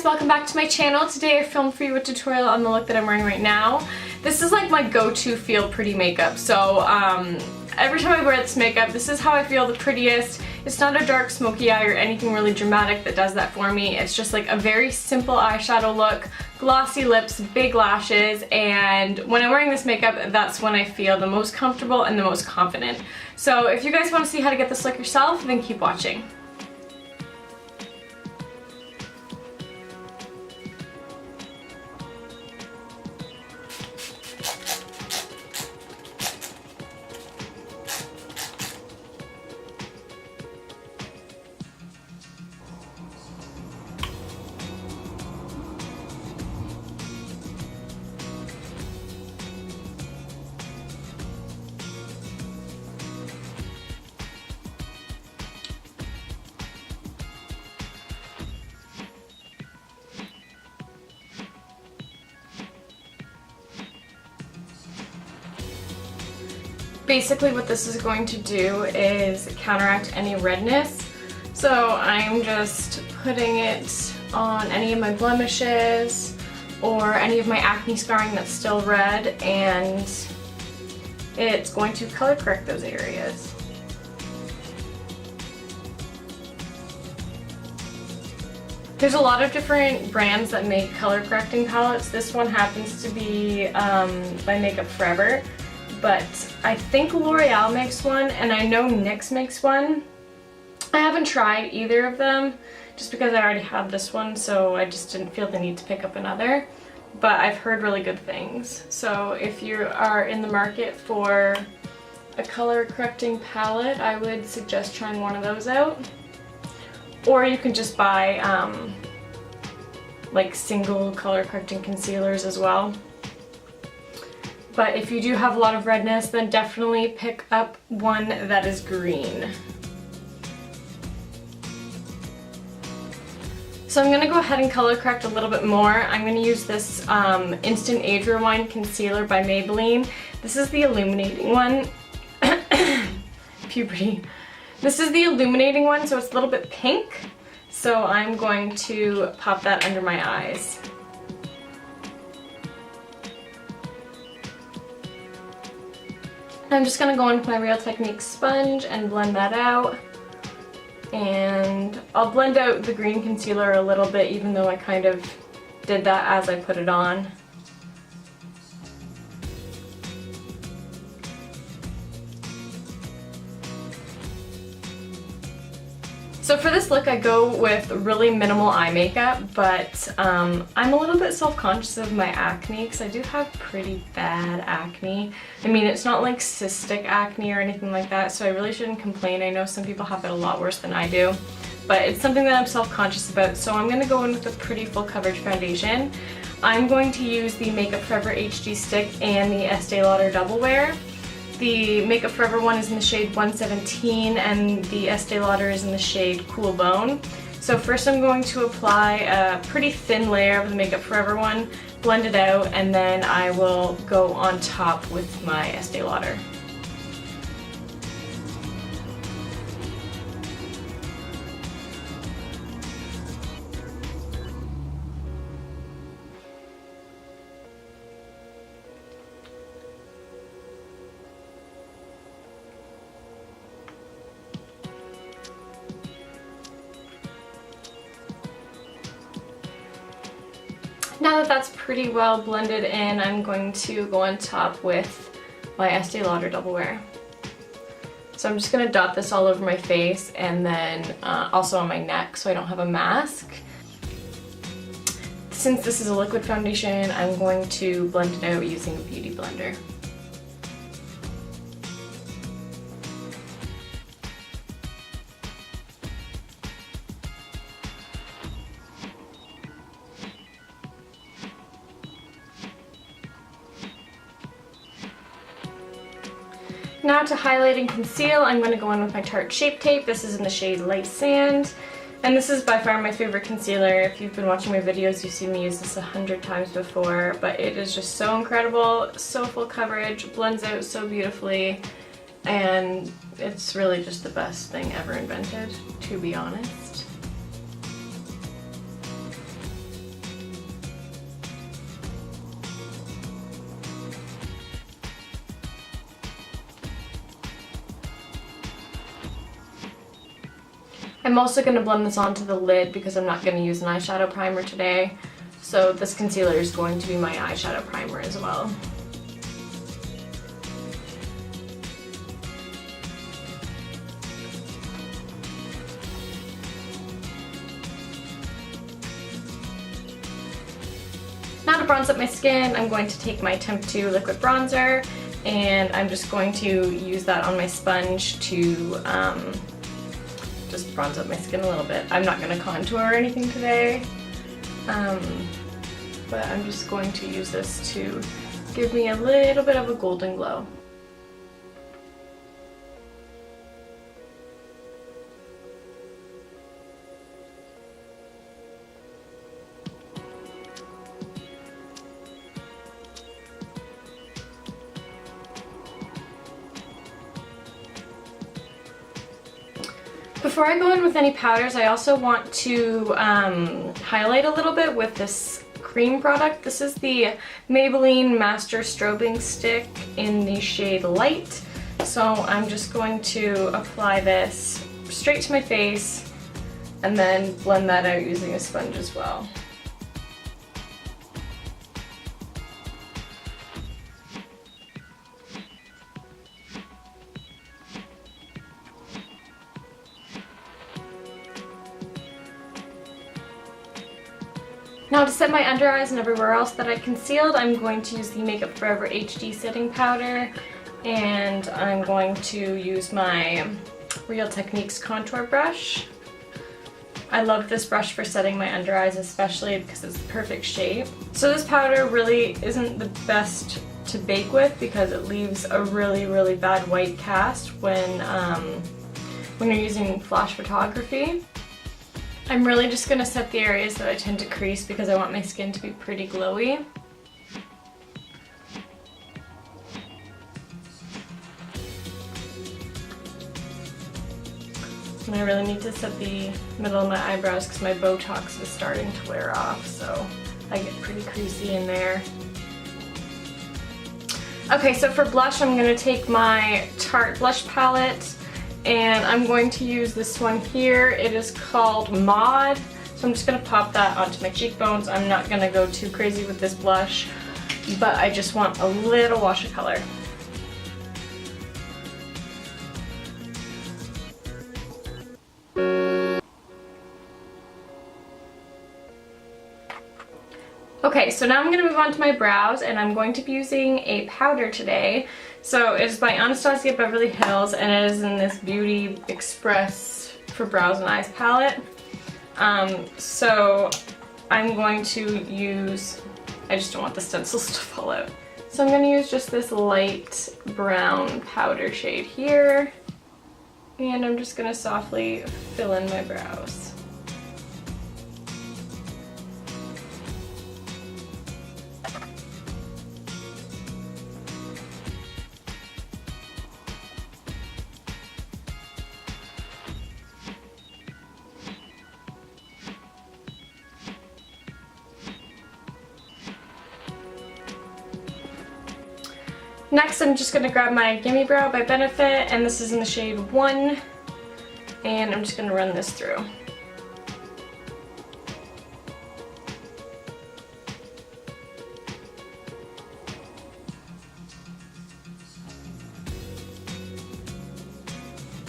welcome back to my channel. Today I filmed for you a tutorial on the look that I'm wearing right now. This is like my go-to feel pretty makeup, so every time I wear this makeup, this is how I feel the prettiest. It's not a dark smoky eye or anything really dramatic that does that for me. It's just like a very simple eyeshadow look, glossy lips, big lashes, and when I'm wearing this makeup, that's when I feel the most comfortable and the most confident. So if you guys want to see how to get this look yourself, then keep watching. Basically what this is going to do is counteract any redness. So I'm just putting it on any of my blemishes or any of my acne scarring that's still red, and it's going to color correct those areas. There's a lot of different brands that make color correcting palettes. This one happens to be by Makeup Forever. But I think L'Oreal makes one, and I know NYX makes one. I haven't tried either of them, just because I already have this one, so I just didn't feel the need to pick up another. But I've heard really good things. So if you are in the market for a color correcting palette, I would suggest trying one of those out. Or you can just buy like single color correcting concealers as well. But if you do have a lot of redness, then definitely pick up one that is green. So I'm going to go ahead and color correct a little bit more. I'm going to use this Instant Age Rewind Concealer by Maybelline. This is the illuminating one. Puberty. This is the illuminating one, so it's a little bit pink. So I'm going to pop that under my eyes. I'm just going to go in with my Real Techniques sponge and blend that out. And I'll blend out the green concealer a little bit, even though I kind of did that as I put it on. So for this look, I go with really minimal eye makeup, but I'm a little bit self-conscious of my acne because I do have pretty bad acne. I mean, it's not like cystic acne or anything like that, so I really shouldn't complain. I know some people have it a lot worse than I do, but it's something that I'm self-conscious about, so I'm going to go in with a pretty full coverage foundation. I'm going to use the Makeup Forever HD Stick and the Estee Lauder Double Wear. The Makeup Forever one is in the shade 117 and the Estee Lauder is in the shade Cool Bone. So first I'm going to apply a pretty thin layer of the Makeup Forever one, blend it out, and then I will go on top with my Estee Lauder. Now that that's pretty well blended in, I'm going to go on top with my Estee Lauder Double Wear. So I'm just going to dot this all over my face and then also on my neck so I don't have a mask. Since this is a liquid foundation, I'm going to blend it out using a beauty blender. Now to highlight and conceal, I'm going to go in with my Tarte Shape Tape. This is in the shade Light Sand. And this is by far my favorite concealer. If you've been watching my videos, you've seen me use this 100 times before, but it is just so incredible, so full coverage, blends out so beautifully, and it's really just the best thing ever invented, to be honest. I'm also going to blend this onto the lid because I'm not going to use an eyeshadow primer today. So this concealer is going to be my eyeshadow primer as well. Now to bronze up my skin, I'm going to take my Temp 2 liquid bronzer, and I'm just going to use that on my sponge to just bronze up my skin a little bit. I'm not going to contour or anything today, but I'm just going to use this to give me a little bit of a golden glow. Before I go in with any powders, I also want to highlight a little bit with this cream product. This is the Maybelline Master Strobing Stick in the shade Light. So I'm just going to apply this straight to my face and then blend that out using a sponge as well. Now to set my under eyes and everywhere else that I concealed, I'm going to use the Makeup Forever HD setting powder, and I'm going to use my Real Techniques contour brush. I love this brush for setting my under eyes, especially because it's the perfect shape. So this powder really isn't the best to bake with because it leaves a really bad white cast when you're using flash photography. I'm really just going to set the areas that I tend to crease because I want my skin to be pretty glowy. And I really need to set the middle of my eyebrows because my Botox is starting to wear off, so I get pretty creasy in there. Okay, so for blush, I'm going to take my Tarte blush palette, and I'm going to use this one here. It is called Maud. So I'm just going to pop that onto my cheekbones. I'm not going to go too crazy with this blush, but I just want a little wash of color. Okay, so now I'm going to move on to my brows, and I'm going to be using a powder today. So it's by Anastasia Beverly Hills, and it is in this Beauty Express for Brows and Eyes palette. So I'm going to use, I just don't want the stencils to fall out. So I'm going to use just this light brown powder shade here, and I'm just going to softly fill in my brows. Next, I'm just going to grab my Gimme Brow by Benefit, and this is in the shade 1, and I'm just going to run this through.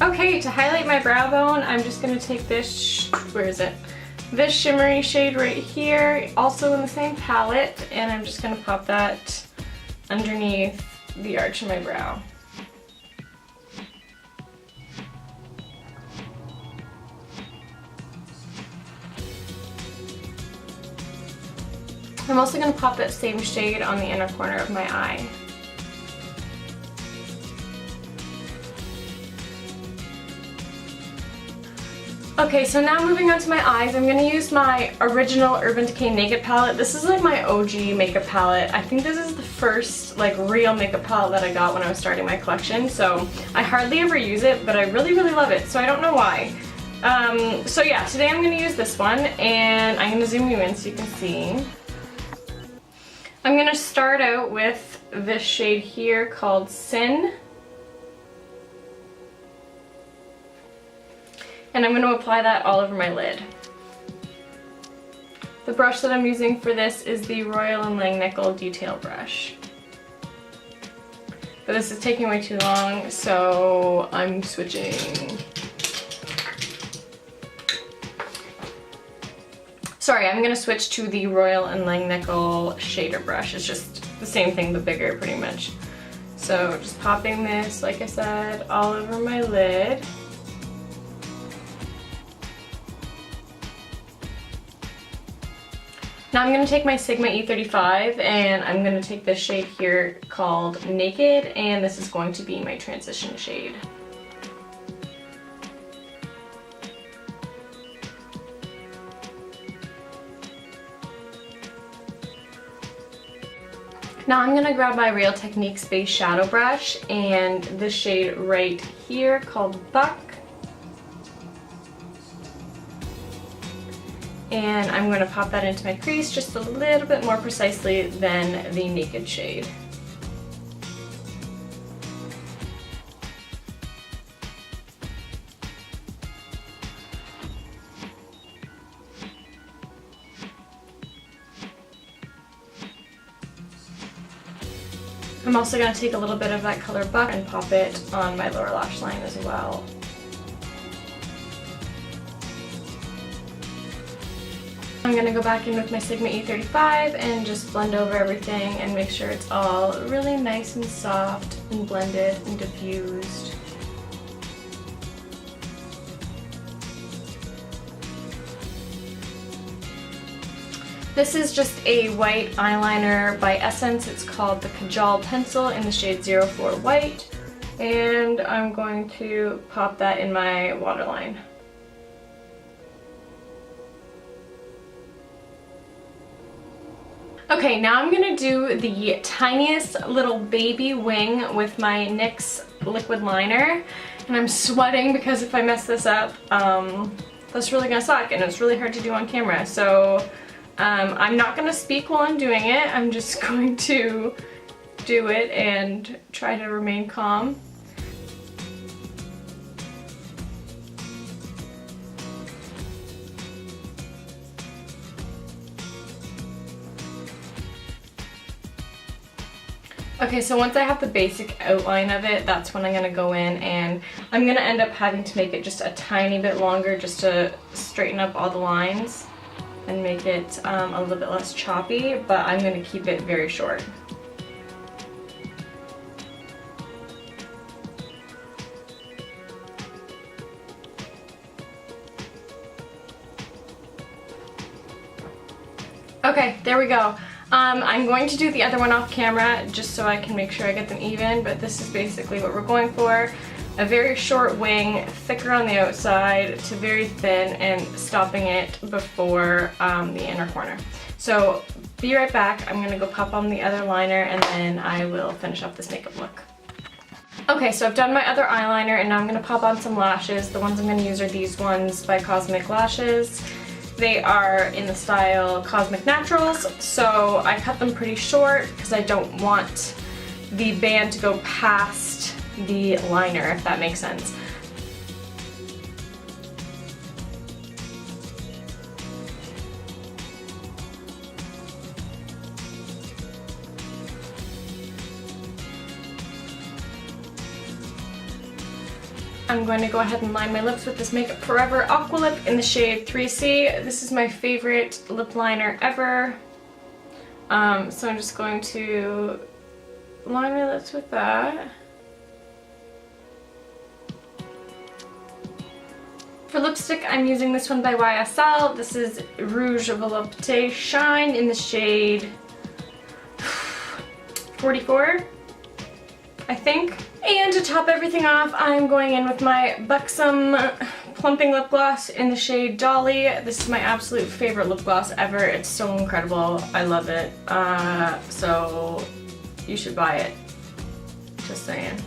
Okay, to highlight my brow bone, I'm just going to take this, this shimmery shade right here, also in the same palette, and I'm just going to pop that underneath the arch of my brow. I'm also going to pop that same shade on the inner corner of my eye. Okay, so now moving on to my eyes, I'm going to use my original Urban Decay makeup palette. This is like my OG makeup palette. I think this is the first like real makeup palette that I got when I was starting my collection, so I hardly ever use it, but I really love it, so I don't know why. So yeah, today I'm going to use this one, and I'm going to zoom you in so you can see. I'm going to start out with this shade here called Sin. And I'm going to apply that all over my lid. The brush that I'm using for this is the Royal & Langnickel Detail Brush. But this is taking way too long, so I'm switching. Sorry, I'm going to switch to the Royal & Langnickel Shader Brush. It's just the same thing but bigger pretty much. So just popping this, like I said, all over my lid. Now I'm going to take my Sigma E35 and I'm going to take this shade here called Naked, and this is going to be my transition shade. Now I'm going to grab my Real Techniques Base Shadow Brush and this shade right here called Buck. And I'm going to pop that into my crease just a little bit more precisely than the Naked shade. I'm also going to take a little bit of that color Buck and pop it on my lower lash line as well. I'm going to go back in with my Sigma E35 and just blend over everything and make sure it's all really nice and soft and blended and diffused. This is just a white eyeliner by Essence. It's called the Kajal Pencil in the shade 04 White. And I'm going to pop that in my waterline. Okay, now I'm going to do the tiniest little baby wing with my NYX liquid liner. And I'm sweating because if I mess this up, that's really going to suck and it's really hard to do on camera. So I'm not going to speak while I'm doing it. I'm just going to do it and try to remain calm. Okay, so once I have the basic outline of it, that's when I'm going to go in and I'm going to end up having to make it just a tiny bit longer just to straighten up all the lines and make it a little bit less choppy, but I'm going to keep it very short. Okay, there we go. I'm going to do the other one off camera just so I can make sure I get them even, but this is basically what we're going for. A very short wing, thicker on the outside to very thin, and stopping it before the inner corner. So be right back. I'm going to go pop on the other liner and then I will finish up this makeup look. Okay, so I've done my other eyeliner and now I'm going to pop on some lashes. The ones I'm going to use are these ones by Cosmic Lashes. They are in the style Cosmic Naturals, so I cut them pretty short because I don't want the band to go past the liner, if that makes sense. I'm going to go ahead and line my lips with this Makeup Forever Aqua Lip in the shade 3C. This is my favorite lip liner ever. So I'm just going to line my lips with that. For lipstick, I'm using this one by YSL. This is Rouge Volupté Shine in the shade 44, I think. And to top everything off, I'm going in with my Buxom Plumping Lip Gloss in the shade Dolly. This is my absolute favorite lip gloss ever. It's so incredible. I love it. So you should buy it. Just saying.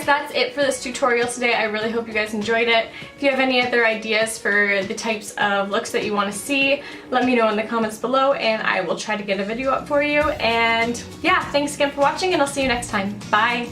guys, that's it for this tutorial today. I really hope you guys enjoyed it. If you have any other ideas for the types of looks that you want to see, let me know in the comments below and I will try to get a video up for you. And yeah, thanks again for watching and I'll see you next time. Bye!